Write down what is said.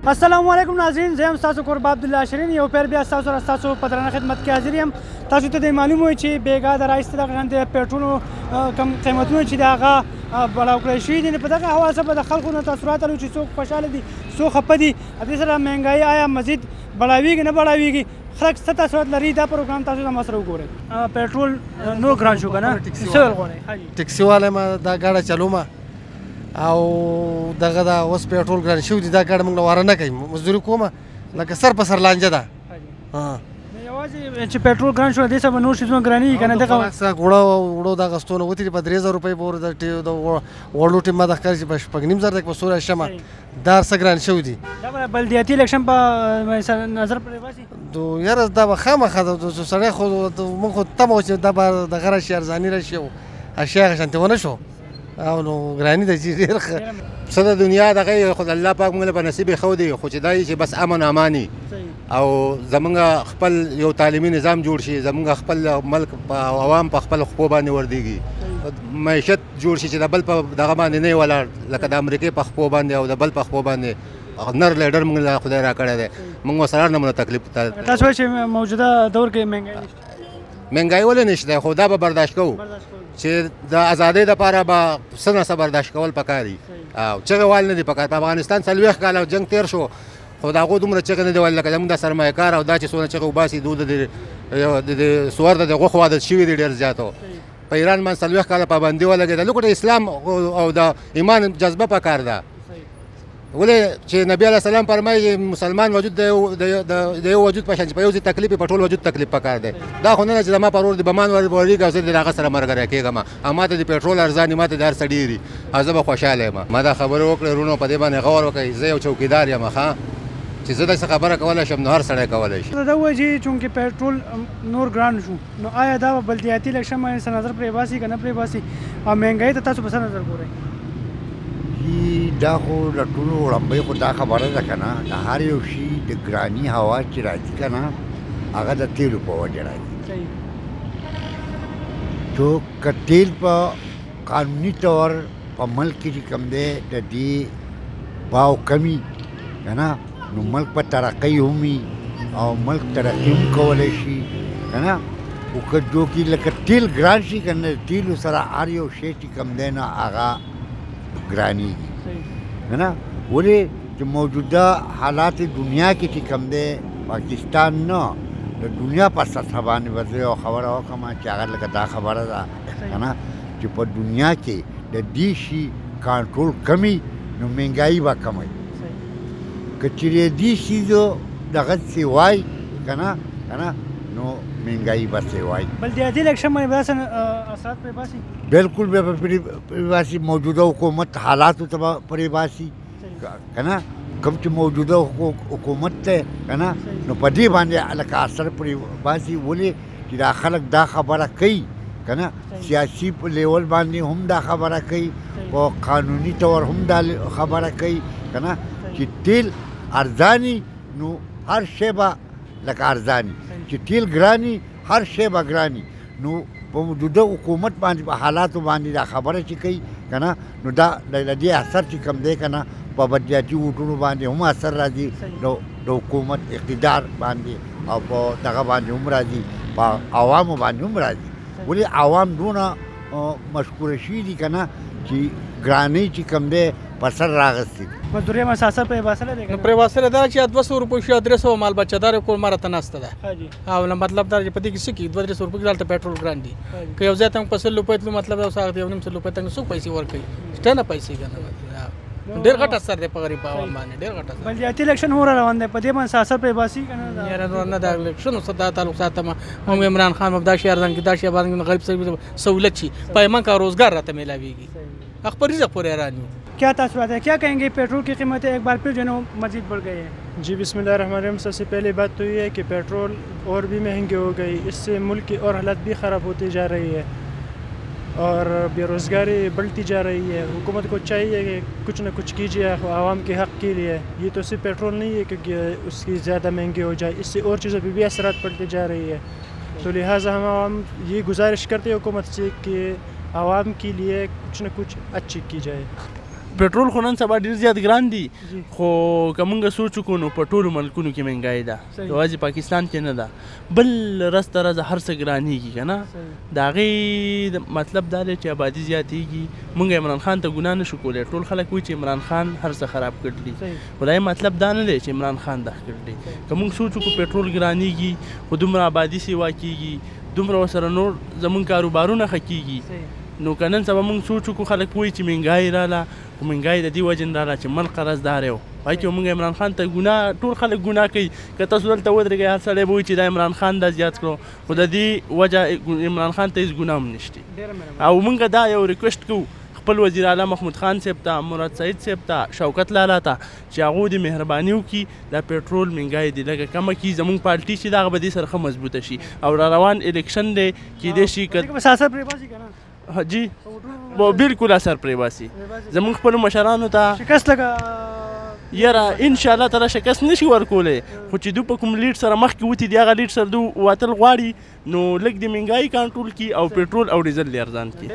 السلام علیکم ناظرین، زه یم ستاسو کوربه عبدالله شرین. یو پیر بیا ستاسو سره ستاسو په درنه خدمت کې حاضر یم. تاسو ته د معلوم وي چې بېګا د رایسته دغه شان د پېټرولو کم قیمتونه چې د هغه بړاو کړی شوي دي. په دغه حواله به د خلکو نه تاثرات لرو چې څوک خوشحاله دي څوک خفه دي. دې سره مهنګایي آیا مزید بړاویږي نه بړاویږي، خلک څه تاثرات لري، دا پروګرام تاسو د ما سره وګورئ. پېټرول نور ګران شو که نه؟ څه ویل غواړئ؟ ټیکسي والا ما دا ګاډه چلومه او دغه دا اوس پېټرول ګران شوي دي. دا ګاډه موږ له واره نه کوي، مزدوري کومه لکه سر په سر لانجه ده. یوازې چې پېټرول ګران شو دې سره به نور شیزونه ګرانېږي که نه؟ دغه وړو دغه ستونه وتلي په 3000 روپۍ پورې د وړو ټیم ما د ښکاري چې په 5,500 په 16 شمه دا هر څه ګران شوي دي. دا به بلدیاتي الیکشن په نظر پرې باسي؟ یاره دا به خامخا سړی خو موږ خو تمه وه چې دا به دغه راشي ارزاني راشي او اشیا هغه شانتې ونه شو او نو ګراني ده چې ډېر ښه څه د دنیا دغه خو د الله پاک موږ له په نصیب ښودي، خو چې دا چې بس امن اماني او زمونږ خپل یو تعلیمي نظام جوړ شي، زمونږ خپل ملک عوام په خپل خپو باندې وردېږي، معیشت جوړ شي چې د بل په دغه باندې نه ولاړ لکه د امریکې په خپو باندې او د بل په خپو باندې. نر لیډر موږ له خدای راکړی دی، موږ ورسره نه تکلیف. تاسو وایئ چې موجوده دور کې مهنګایي نشته؟ مهنګایي ولې نشته؟ خو دا به برداشت کوو چې د ازادۍ دپاره به څه نه څه برداشت کول پکار دي او چغې وال نه دي پکار. په افغانستان 40 کاله جنګ تېر شو خو د هغو دومره چغې نه دي ویل لکه زموږ د سرمایه کار او دا چې څونه چغې وباسي دو د سوار د غوښو عادت شوي دي ډېر زیاتو. په ایران باندې 40 کاله پابندي ولګېده. لکه د اسلام او د ایمان جذبه پکار ده. ولې چې نبی علیه السلام فرمایي مسلمان وجود د یو وجود په شان چې په یو ځای تکلیف په ټول وجود تکلیف پکار دی. دا خو نه ده چې زما په ورور د بمان ورېږي او زه د هغه سره ملګری کېږم او ما ته د پېټرول ارزاني ما ته د هر څه ډېري او زه به خوشحاله یم. ما دا خبرې وکړې وروڼو په دې باندې غور وکړئ. زه یو چوکیدار یم ښه چې زه داسې خبره کولی شم نو هر سړی کولی شي. دا وایي چې چونکې پېټرول نور ګران شو نو آیا دا به بلدیاتي الیکشن باندې څه نظر پرې باسي که نه پرې باسي او مهنګایي ته تاسو په څه نظر ګورئ؟ دا خو د ټولو وړاندې خو دا خبره ده که نه، د هر یو شي د ګراني هوا چې راځي که نه هغه د تیلو په وجه راځي. تو که تیل په قانوني طور په ملک کې چې کوم دی د دې باو کمی که نه نو ملک په ترقۍ هم وي او ملک ترقي هم کولی شي که نه. خو که جو کې لکه تیل ګران شي که نه تیلو سره هر یو شی چې کوم دی نه هغه ګرانېږي که نه. ولې چې موجوده حالات دنیا کې چې کوم دی پاکستان نه د دنیا په سطحه باندې به زه یو خبره وکړم چې هغه لکه دا خبره ده که نه چې په دنیا کې د دې شي کنټرول کمی نو مهنګایي به کمی. که چېرې دې شیزو دغه څه وای که نه نو مهنګایي به څه وای. بلدیاتي الیکشن باندې به داسې اثرات پرې باسي؟ بالکل به پرې باسي. موجوده حکومت حالاتو ته به پرې باسي که نه. کوم چې موجوده حکومت دی که نه نو په دې باندې لکه اثر پرې باسي. ولې چې دا خلک دا خبره کوي که نه سیاسي په لیول باندې هم دا خبره کوي، په قانوني طور هم دا خبره کوي که نه چې تیل ارزاني نو هر شی به لکه ارزاني، چې تیل ګراني هر شی به ګراني. نو په موجوده حکومت باندې په حالاتو باندې دا خبره چې کوي که نه نو دا د دې اثر چې کوم دی که نه په بلدیاتي ووټونو باندې هم اثر راځي، د حکومت اقتدار باندې او په دغه باندې هم راځي، په عوامو باندې هم راځي. ولې عوام دونه مشکوره شوي دي که نه چې ګرانۍ چې کوم دی په سر راغستې. مزدوري هم اساسا پرې باسلی دی؟ نو پرې باسلی ده چې 200 روپۍ شي 300 مال بچهدار کور ما راته ناسته ده او مطلب دا چې په دې کې څه کېږي 200-300 روپۍ کې دلته پېټرول ګران دي. که یو ځای ته موږ په 100 روپۍ تلو مطلب دا اوس هغه 1.5 روپۍ ته څوک پیسې ورکوي؟ شته نه پیسې که نه. ډېر غټ اثر دی په غریب عوام باندې، ډېر غټ اثر. بلدیاتي الیکشن هو را روان دی، په دې باندې اثر پرې باسي که نه؟ یاره نه دا الیکشن اوس دا تعلق ساتم هم عمران خان به دا شی ارزان کړي، دا شی باندې غریب سہولت شي پایمان کا روزگار راته میلاویږي. اخبار رزق پورې حیران یو. क्या तासुरात है, क्या कहेंगे पेट्रोल की कीमतें एक बार फिर जो है मज़ीद बढ़ गई है? जी बिस्मिल्लाहिर्रहमानिर्रहीम। सबसे पहली बात तो ये है कि पेट्रोल और भी महंगी हो गई, इससे मुल्क की और हालत भी ख़राब होती जा रही है और बेरोज़गारी बढ़ती जा रही है। हुकूमत को चाहिए कि कुछ न कुछ कीजिए आवाम के हक़ के लिए। ये तो सिर्फ पेट्रोल नहीं है क्योंकि उसकी ज़्यादा महंगी हो जाए, इससे और चीज़ों पर भी असरात पड़ती जा रही है। तो लिहाजा हम आवाम ये गुजारिश करते हैं हुकूमत से कि आवाम के लिए कुछ न कुछ अच्छी की जाए। پټرول خو نن سبا ډېر زیات ګران دي خو که موږ سوچ وکړو نو په ټولو ملکونو کې مهنګایي ده یوازې پاکستان کې نه ده بل ورځ تر ورځه هر څه ګرانېږي که نه د هغې مطلب دا دی چې آبادي زیاتېږي موږ عمران خان ته ګناه نه شو کولی ټول خلک وایي چې عمران خان هر څه خراب کړي خو دا مطلب دا نه دی چې عمران خان دغه کړي که موږ سوچ وکړو پټرول ګرانېږي خو دومره آبادي سیوا کېږي دومره ورسره نور زموږ کاروبارونه ښه کېږي نو که نن سبا موږ سوچ وکړو خلک وایي چې مهنګایي راله خو مهنګایي د دې وجې نه راله چې ملک قرضدار یو پای کې موږ عمران خان ته ګناه ټول خلک ګناه کوي که تاسو دلته ودرېږئ هر سړی به وایي چې دا عمران خان دا زیات کړو خو د دې وجه عمران خان ته هېڅ ګناه هم نشته او موږ دا یو ریکویسټ کوو خپل وزیر اعلی محمود خان صاحب ته مراد سعید صاحب ته شوکت لالا ته چې هغوی دې مهرباني وکړي دا پټرول مهنګایي دې لږه کمه کړي زموږ پارټي چې دغه به دې سره ښه مضبوطه شي او را روان الیکشن دی کیدای شي که جی بالکل اثر پرې باسي زموږ خپلو مشرانو ته شکست لکه یاره انشاءالله تعالی شکست نشي ورکولی خو چې دوی په کوم لیډ سره مخکې وتي دي هغه لیډ سره دوی وتل غواړي نو لږ د مهنګایي کنټرول کړي او پټرول او ډیزل یې ارزان کړي